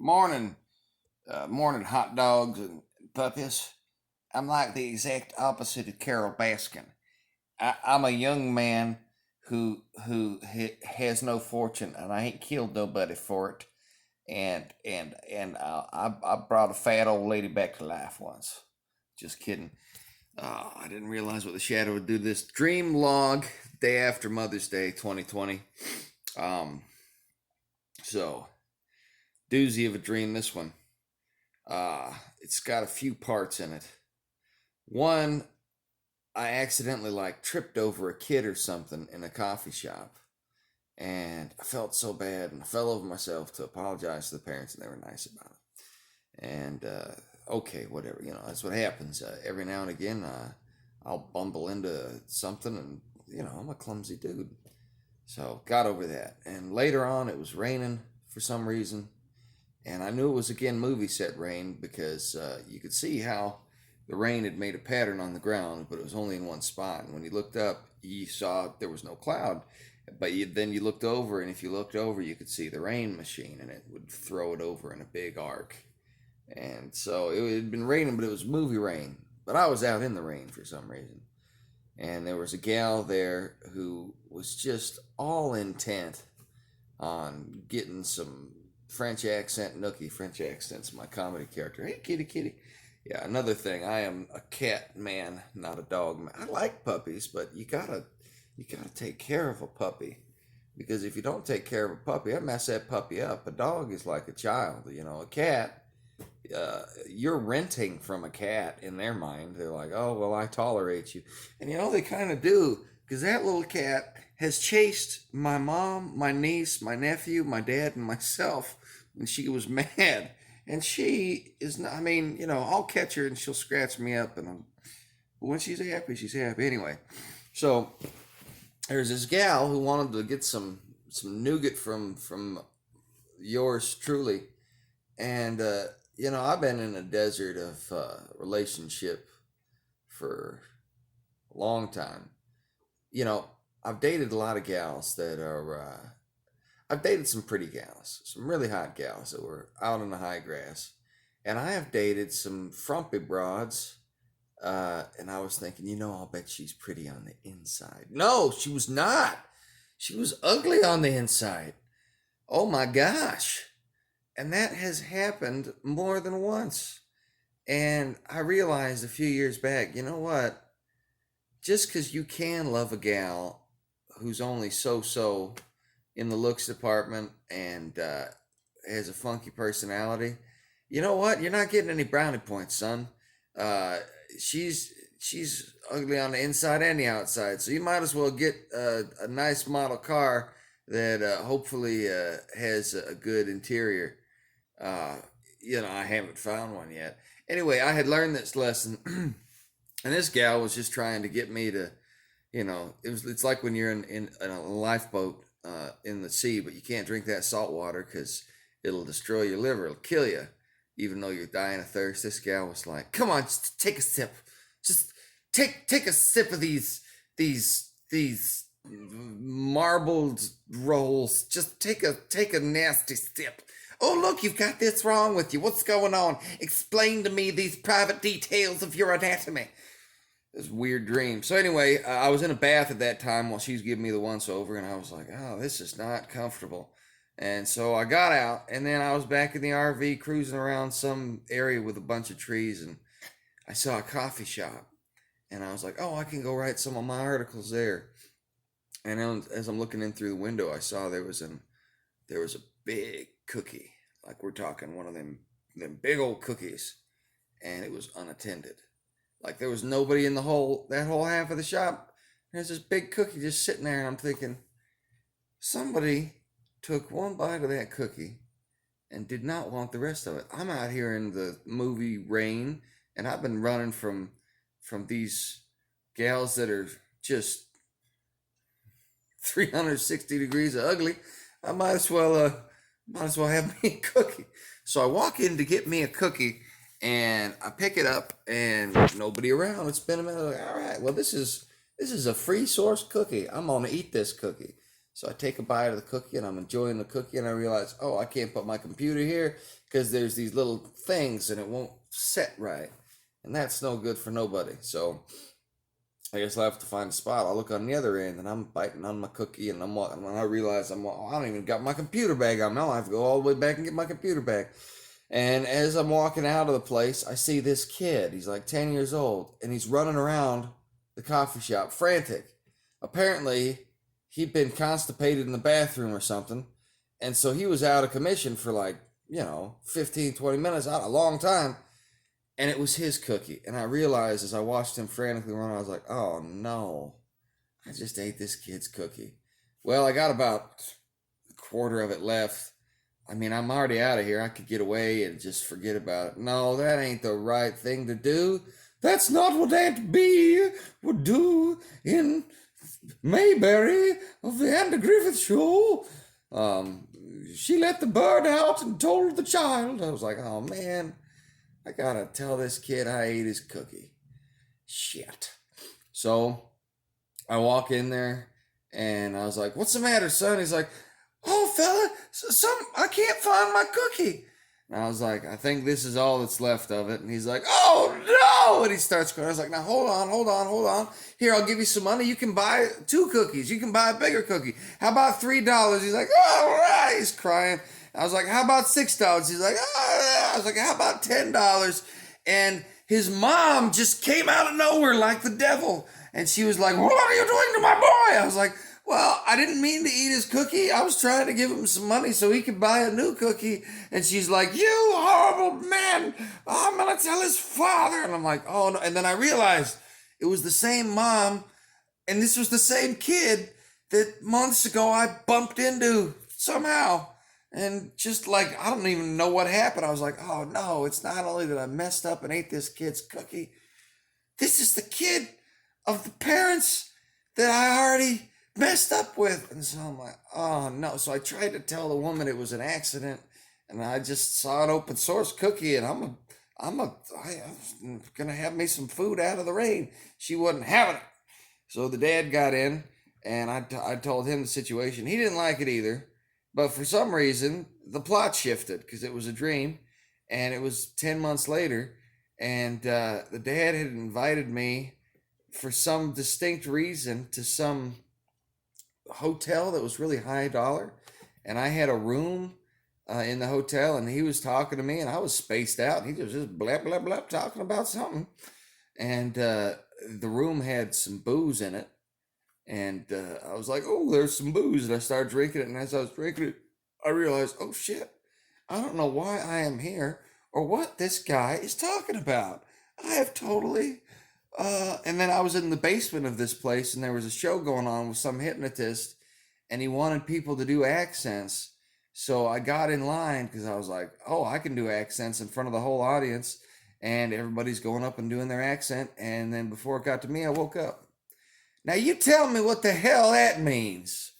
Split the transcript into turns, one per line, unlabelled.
Morning, morning, hot dogs and puppies. I'm like the exact opposite of Carol Baskin. I'm a young man who has no fortune, and I ain't killed nobody for it. And I brought a fat old lady back to life once. Just kidding. I didn't realize what the shadow would do to this dream log day after Mother's Day 2020. Um, so doozy of a dream this one. It's got a few parts in it. One, I accidentally like tripped over a kid or something in a coffee shop, and I felt so bad, and I fell over myself to apologize to the parents, and they were nice about it. And okay, whatever, that's what happens. Every now and again, I'll bumble into something, and I'm a clumsy dude. So got over that, and later on, it was raining for some reason, and I knew it was again movie set rain because you could see how the rain had made a pattern on the ground, but it was only in one spot. And when you looked up, you saw there was no cloud. But then you looked over, and if you looked over, you could see the rain machine, and it would throw it over in a big arc. And so it had been raining, but it was movie rain. But I was out in the rain for some reason. And there was a gal there who was just all intent on getting some French accent nookie. French accent's my comedy character. Hey, kitty, kitty. Yeah, another thing. I am a cat man, not a dog man. I like puppies, but you gotta take care of a puppy, because if you don't take care of a puppy, I mess that puppy up. A dog is like a child. A cat. You're renting from a cat in their mind. They're like, oh well, I tolerate you, and they kind of do, because that little cat has chased my mom, my niece, my nephew, my dad, and myself when she was mad. And she is not, I'll catch her and she'll scratch me up, but when she's happy, she's happy. Anyway, so there's this gal who wanted to get some nougat from yours truly. And, I've been in a desert of relationship for a long time. I've dated a lot of gals that are, I've dated some pretty gals, some really hot gals that were out in the high grass. And I have dated some frumpy broads. And I was thinking, I'll bet she's pretty on the inside. No, she was not. She was ugly on the inside. Oh my gosh. And that has happened more than once. And I realized a few years back, you know what? Just because you can love a gal who's only so in the looks department and has a funky personality, you know what? You're not getting any brownie points, son. Uh, she's ugly on the inside and the outside, so you might as well get a nice model car that hopefully has a good interior. Uh, I haven't found one yet. Anyway, I had learned this lesson, and this gal was just trying to get me to, it's like when you're in a lifeboat in the sea, but you can't drink that salt water because it'll destroy your liver, it'll kill you, even though you're dying of thirst. This gal was like, "Come on, just take a sip. Just take a sip of these marbled rolls. Just take a nasty sip. Oh, look, you've got this wrong with you. What's going on? Explain to me these private details of your anatomy." This weird dream. So anyway, I was in a bath at that time while she was giving me the once over, and I was like, "Oh, this is not comfortable." And so I got out, and then I was back in the RV cruising around some area with a bunch of trees, and I saw a coffee shop, and I was like, "Oh, I can go write some of my articles there." And then as I'm looking in through the window, I saw there was a big cookie, like we're talking one of them big old cookies, and it was unattended. Like there was nobody in that whole half of the shop. There's this big cookie just sitting there, and I'm thinking, somebody took one bite of that cookie and did not want the rest of it. I'm out here in the movie rain, and I've been running from these gals that are just 360 degrees of ugly. I might as well have me a cookie. So I walk in to get me a cookie, and I pick it up, and nobody around. It's been a minute. Like, all right, well, this is a free source cookie. I'm gonna eat this cookie. So I take a bite of the cookie and I'm enjoying the cookie and I realize, oh, I can't put my computer here because there's these little things and it won't set right. And that's no good for nobody. So I guess I have to find a spot. I'll look on the other end and I'm biting on my cookie and I'm walking. When I realize I don't even got my computer bag on. Now I have to go all the way back and get my computer bag. And as I'm walking out of the place, I see this kid. He's like 10 years old and he's running around the coffee shop frantic. Apparently, he'd been constipated in the bathroom or something. And so he was out of commission for like, 15, 20 minutes, out a long time. And it was his cookie. And I realized as I watched him frantically run, I was like, oh no, I just ate this kid's cookie. Well, I got about a quarter of it left. I mean, I'm already out of here. I could get away and just forget about it. No, that ain't the right thing to do. That's not what Aunt B would do in Mayberry of the Andy Griffith Show. She let the bird out and told the child. I was like, oh man, I gotta tell this kid I ate his cookie. Shit. So I walk in there and I was like, what's the matter, son? He's like, oh fella, I can't find my cookie. And I was like, I think this is all that's left of it. And he's like, oh no! And he starts crying. I was like, now hold on. Here, I'll give you some money. You can buy 2 cookies. You can buy a bigger cookie. How about $3? He's like, all right. He's crying. I was like, how about $6? He's like, oh. I was like, how about $10? And his mom just came out of nowhere like the devil. And she was like, what are you doing to my boy? I was like, well, I didn't mean to eat his cookie. I was trying to give him some money so he could buy a new cookie. And she's like, you horrible man. I'm going to tell his father. And I'm like, oh no. And then I realized it was the same mom. And this was the same kid that months ago I bumped into somehow. And just like, I don't even know what happened. I was like, oh no, it's not only that I messed up and ate this kid's cookie. This is the kid of the parents that I already messed up with. And so I'm like, oh no. So I tried to tell the woman it was an accident and I just saw an open source cookie and I'm gonna have me some food out of the rain. She wasn't having it. So the dad got in and I told him the situation. He didn't like it either, but for some reason the plot shifted because it was a dream and it was 10 months later and the dad had invited me for some distinct reason to some hotel that was really high dollar, and I had a room in the hotel, and he was talking to me, and I was spaced out. And he was just blah blah blah talking about something, and the room had some booze in it, and I was like, "Oh, there's some booze," and I started drinking it. And as I was drinking it, I realized, "Oh shit, I don't know why I am here or what this guy is talking about. I have totally." And then I was in the basement of this place and there was a show going on with some hypnotist and he wanted people to do accents. So I got in line because I was like, oh, I can do accents in front of the whole audience. And everybody's going up and doing their accent. And then before it got to me, I woke up. Now you tell me what the hell that means.